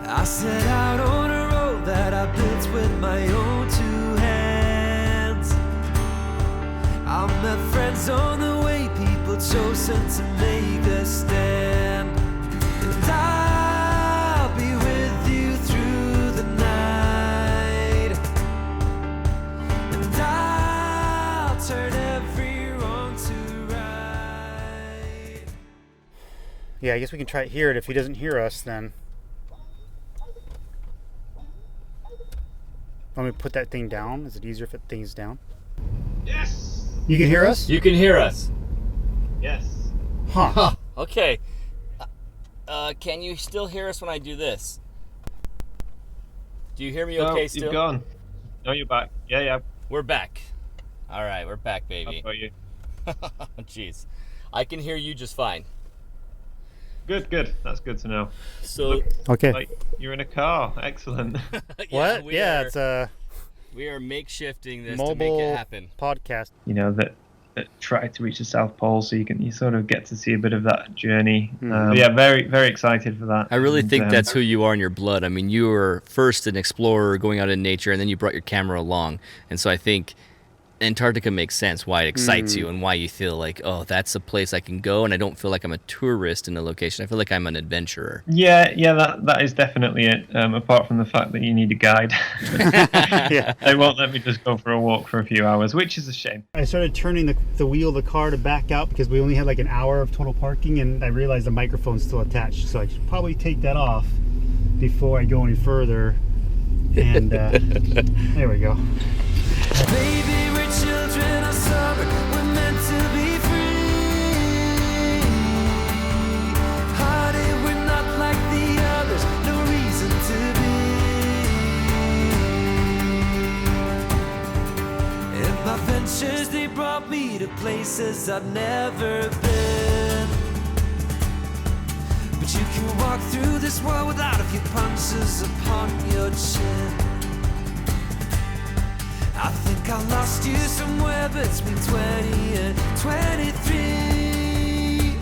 I set out on a road that I built with my own two hands. I met friends on the way, people chosen to make a stand. And I'll be with you through the night. And I'll turn every wrong to right. Yeah, I guess we can try to hear it. If he doesn't hear us, then... Want me to put that thing down? Is it easier if it thing's down? Yes! You can hear us? You can hear us. Yes. Huh. Okay. Can you still hear us when I do this? Do you hear me okay still? You've gone. No, you're back. Yeah. We're back. All right, we're back, baby. I've got you. Jeez. I can hear you just fine. Good. That's good to know. So, Okay. Like, you're in a car. Excellent. What? Yeah, it's a we are makeshifting this mobile to make it happen. podcast. You know, that try to reach the South Pole, so you sort of get to see a bit of that journey. Yeah, very, very excited for that. I really And, think that's who you are in your blood. I mean, you were first an explorer going out in nature, and then you brought your camera along. And so I think Antarctica makes sense why it excites you and why you feel like, oh, that's a place I can go, and I don't feel like I'm a tourist in a location. I feel like I'm an adventurer. Yeah, that is definitely it. Apart from the fact that you need a guide. Yeah. They won't let me just go for a walk for a few hours, which is a shame. I started turning the wheel of the car to back out because we only had like an hour of total parking, and I realized the microphone's still attached, so I should probably take that off before I go any further. And there we go. Baby, we're children of summer, we're meant to be free. Hearted, we're not like the others, no reason to be. And my ventures, they brought me to places I've never been. But you can walk through this world without a few punches upon your chin. I think I lost you somewhere between 20 and 23.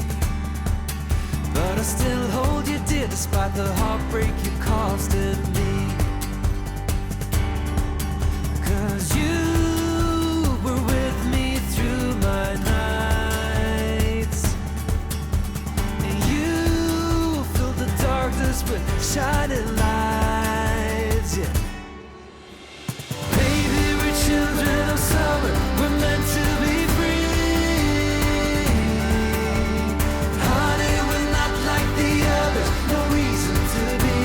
But I still hold you dear despite the heartbreak you caused in me. 'Cause you were with me through my nights. And you filled the darkness with shining lights, yeah. Children of summer, we're meant to be free. Honey, we're not like the others, no reason to be.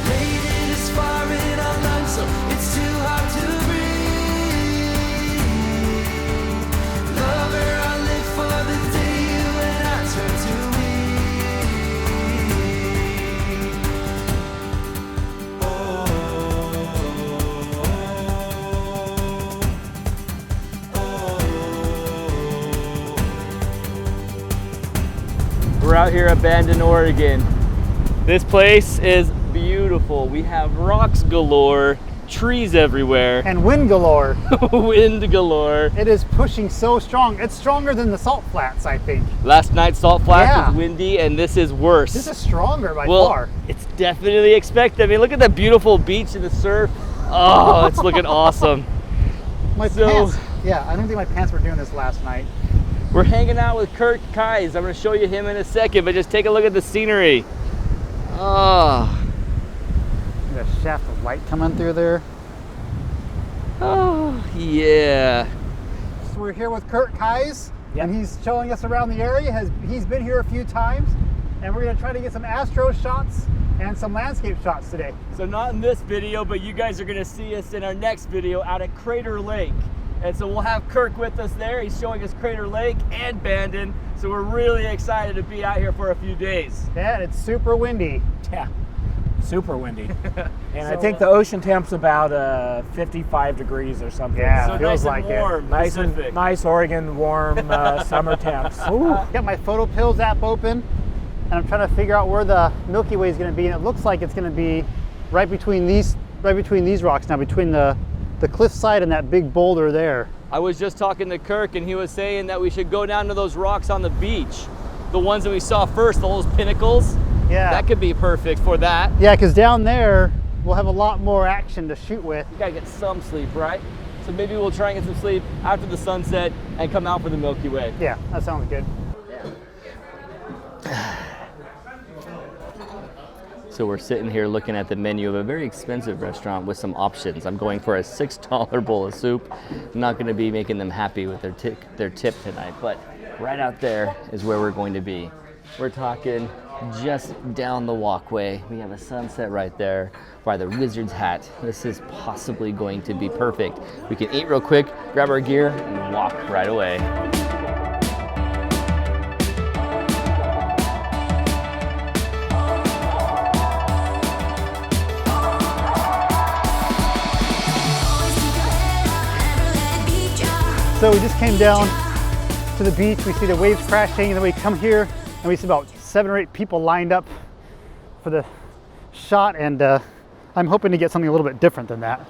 Lady is far in our lungs, so it's too hard to breathe. Lover, I live for the day you and I turn to we. We're out here at Bandon, Oregon. This place is beautiful. We have rocks galore, trees everywhere. And wind galore. Wind galore. It is pushing so strong. It's stronger than the salt flats, I think. Last night's Salt Flats Yeah. was windy, and this is worse. This is stronger by well, far. it's definitely expected. I mean, look at the beautiful beach and the surf. Oh, it's looking awesome. My So- pants. Yeah, I don't think my pants were doing this last night. We're hanging out with Kurt Kais. I'm going to show you him in a second, but just take a look at the scenery. Oh, Got a shaft of light coming through there. oh yeah. So we're here with Kurt Kais, and he's showing us around the area. He's been here a few times, and we're going to try to get some astro shots and some landscape shots today. So not in this video, but you guys are going to see us in our next video out at Crater Lake. And so we'll have Kirk with us there. He's showing us Crater Lake and Bandon. So we're really excited to be out here for a few days. Yeah, it's super windy. Yeah. super windy. And I think the ocean temp's about 55 degrees or something. Yeah, So feels nice like and warm. it. Nice Oregon warm summer temps. Ooh, got my Photo Pills app open, and I'm trying to figure out where the Milky Way is going to be, and it looks like it's going to be right between these rocks now, between the cliffside and that big boulder there. I was just talking to Kirk, and he was saying that we should go down to those rocks on the beach. The ones that we saw first, all those pinnacles. Yeah. That could be perfect for that. Yeah, because down there, we'll have a lot more action to shoot with. You gotta get some sleep, right? So maybe we'll try and get some sleep after the sunset and come out for the Milky Way. Yeah, that sounds good. So we're sitting here looking at the menu of a very expensive restaurant with some options. I'm going for a $6 bowl of soup. I'm not gonna be making them happy with their tip tonight, but right out there is where we're going to be. We're talking just down the walkway. We have a sunset right there by the Wizard's Hat. This is possibly going to be perfect. We can eat real quick, grab our gear, and walk right away. So we just came down to the beach. We see the waves crashing, and then we come here and we see about 7 or 8 people lined up for the shot, and I'm hoping to get something a little bit different than that.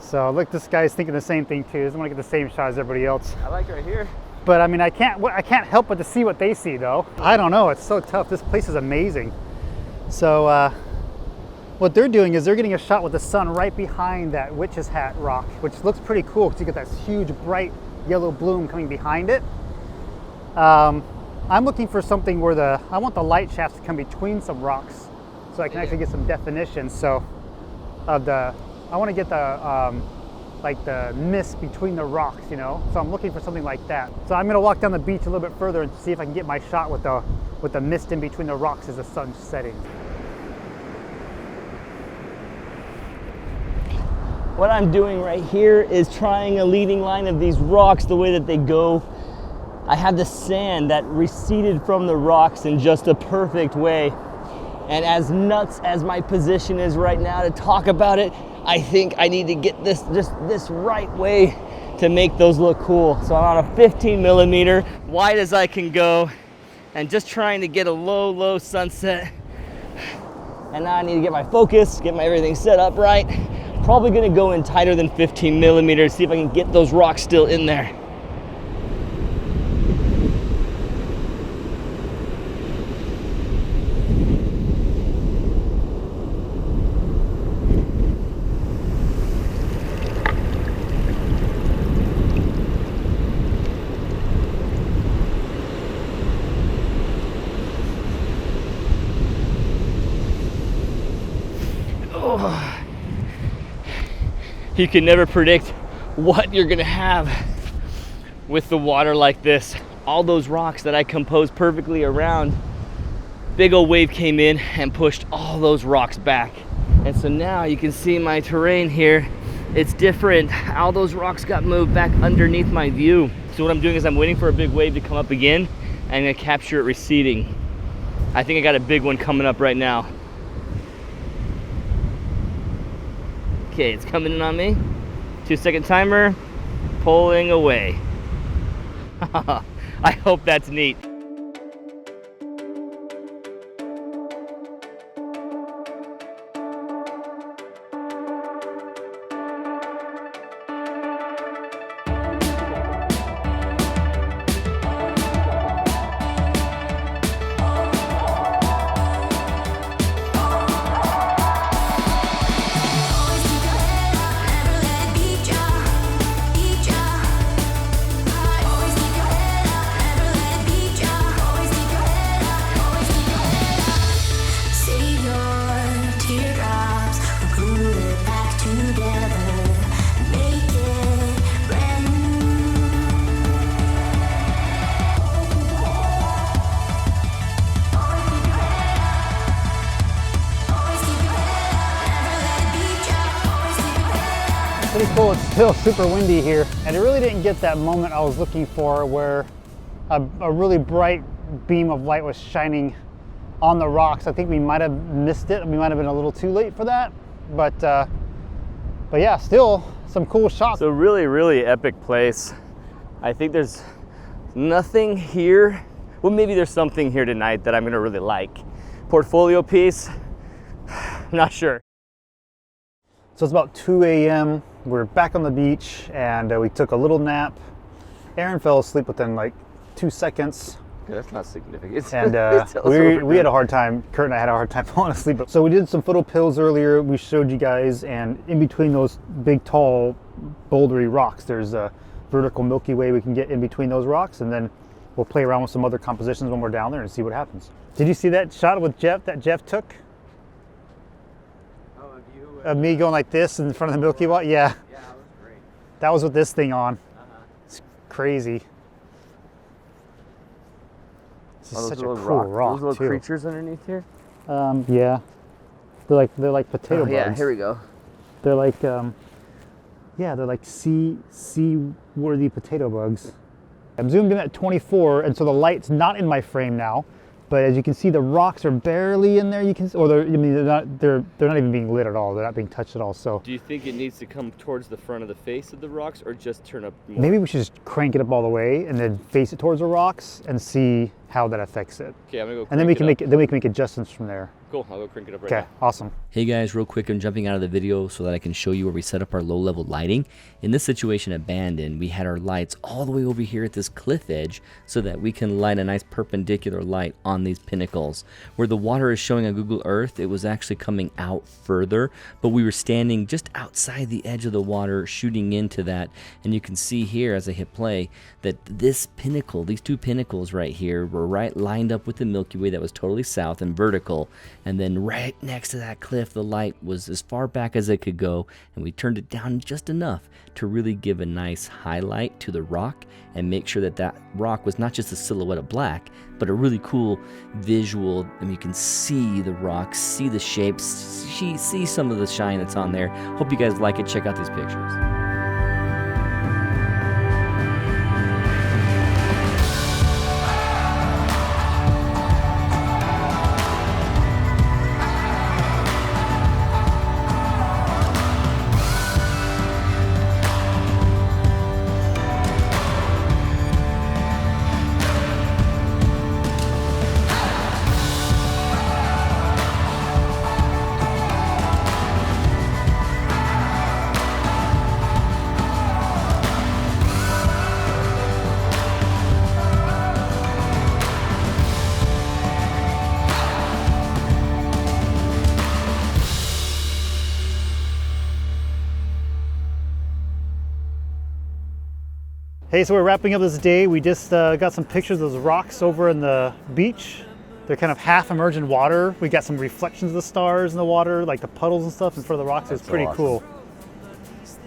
So look, this guy's thinking the same thing too. He doesn't want to get the same shot as everybody else. I like right here. But I mean, I can't help but to see what they see though. I don't know, it's so tough. This place is amazing. So what they're doing is they're getting a shot with the sun right behind that Witch's Hat rock, which looks pretty cool because you get that huge bright yellow bloom coming behind it. I'm looking for something where I want the light shafts to come between some rocks so I can actually get some definition. So I want to get like the mist between the rocks, you know? So I'm looking for something like that. So I'm gonna walk down the beach a little bit further and see if I can get my shot with the mist in between the rocks as the sun's setting. What I'm doing right here is trying a leading line of these rocks the way that they go. I have the sand that receded from the rocks in just a perfect way. And as nuts as my position is right now to talk about it, I think I need to get this right way to make those look cool. So I'm on a 15 millimeter, wide as I can go, and just trying to get a low sunset. And now I need to get my focus, get my everything set up right. Probably gonna go in tighter than 15 millimeters, see if I can get those rocks still in there. You can never predict what you're gonna have with the water like this. All those rocks that I composed perfectly around, big old wave came in and pushed all those rocks back. And so now you can see my terrain here. It's different. All those rocks got moved back underneath my view. So what I'm doing is I'm waiting for a big wave to come up again, and I'm gonna capture it receding. I think I got a big one coming up right now. Okay, it's coming in on me. 2-second timer, pulling away. I hope that's neat. Pretty cool. It's still super windy here, and it really didn't get that moment I was looking for where a really bright beam of light was shining on the rocks. I think we might have missed it. We might have been a little too late for that, but yeah, still some cool shots. So really epic place. I think there's nothing here. Well, maybe there's something here tonight that I'm gonna really like. Portfolio piece, not sure. So it's about 2 a.m. We're back on the beach, and we took a little nap. Aaron fell asleep within like 2 seconds. Yeah, that's not significant. And we had a hard time, Kurt and I had a hard time falling asleep. So we did some photo pills earlier, we showed you guys, and in between those big, tall, bouldery rocks, there's a vertical Milky Way we can get in between those rocks, and then we'll play around with some other compositions when we're down there and see what happens. Did you see that shot with Jeff that Jeff took? Oh, of you? Of me going like this in front of the Milky Way? Yeah. Yeah, that was great. That was with this thing on. It's crazy. This is such a cool rock, those little too. creatures underneath here? Yeah. They're like potato bugs. Yeah, here we go. They're like, yeah, they're like sea-worthy potato bugs. I'm zoomed in at 24, and so the light's not in my frame now. But as you can see, the rocks are barely in there. You can, or they're not even being lit at all. They're not being touched at all. So Do you think it needs to come towards the front of the face of the rocks, or just turn up more? maybe we should just crank it up all the way and then face it towards the rocks and see how that affects it. Okay, I'm gonna go. And then we can make adjustments from there. Cool. I'll go crank it up right now. Okay, awesome. Hey guys, real quick, I'm jumping out of the video so that I can show you where we set up our low-level lighting. In this situation at Bandon, we had our lights all the way over here at this cliff edge so that we can light a nice perpendicular light on these pinnacles. Where the water is showing on Google Earth, it was actually coming out further, but we were standing just outside the edge of the water shooting into that, and you can see here as I hit play that this pinnacle, these two pinnacles right here, were right lined up with the Milky Way that was totally south and vertical. And then right next to that cliff, the light was as far back as it could go, and we turned it down just enough to really give a nice highlight to the rock and make sure that that rock was not just a silhouette of black, but a really cool visual. I mean, you can see the rock, see the shapes, see some of the shine that's on there. Hope you guys like it. Check out these pictures. Hey, so we're wrapping up this day. We just got some pictures of those rocks over in the beach. They're kind of half immersed in water. We got some reflections of the stars in the water, like the puddles and stuff in front of the rocks. It's pretty cool.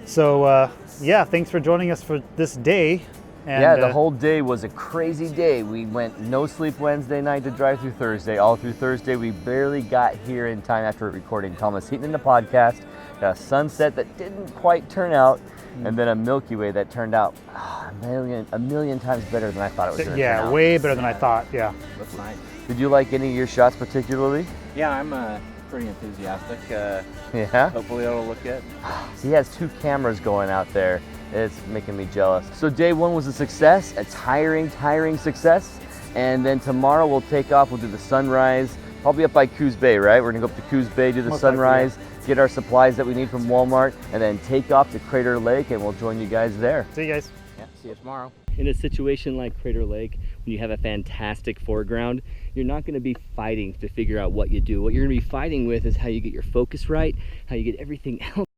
So yeah, thanks for joining us for this day. And, yeah, the whole day was a crazy day. We went no sleep Wednesday night to drive through Thursday. All through Thursday, we barely got here in time after recording Thomas Heaton in the podcast. Got a sunset that didn't quite turn out, and then a Milky Way that turned out a million times better than I thought it was going to turn out. Yeah, way better than I thought, yeah. That's nice. Did you like any of your shots particularly? Yeah, I'm pretty enthusiastic. Yeah? Hopefully it'll look good. He has 2 cameras going out there. It's making me jealous. So day 1 was a success, a tiring success. And then tomorrow we'll take off, we'll do the sunrise. Probably up by Coos Bay, right? We're gonna go up to Coos Bay, do the sunrise, get our supplies that we need from Walmart, and then take off to Crater Lake, and we'll join you guys there. See you guys. Yeah, see you tomorrow. In a situation like Crater Lake, when you have a fantastic foreground, you're not going to be fighting to figure out what you do. What you're going to be fighting with is how you get your focus right, how you get everything else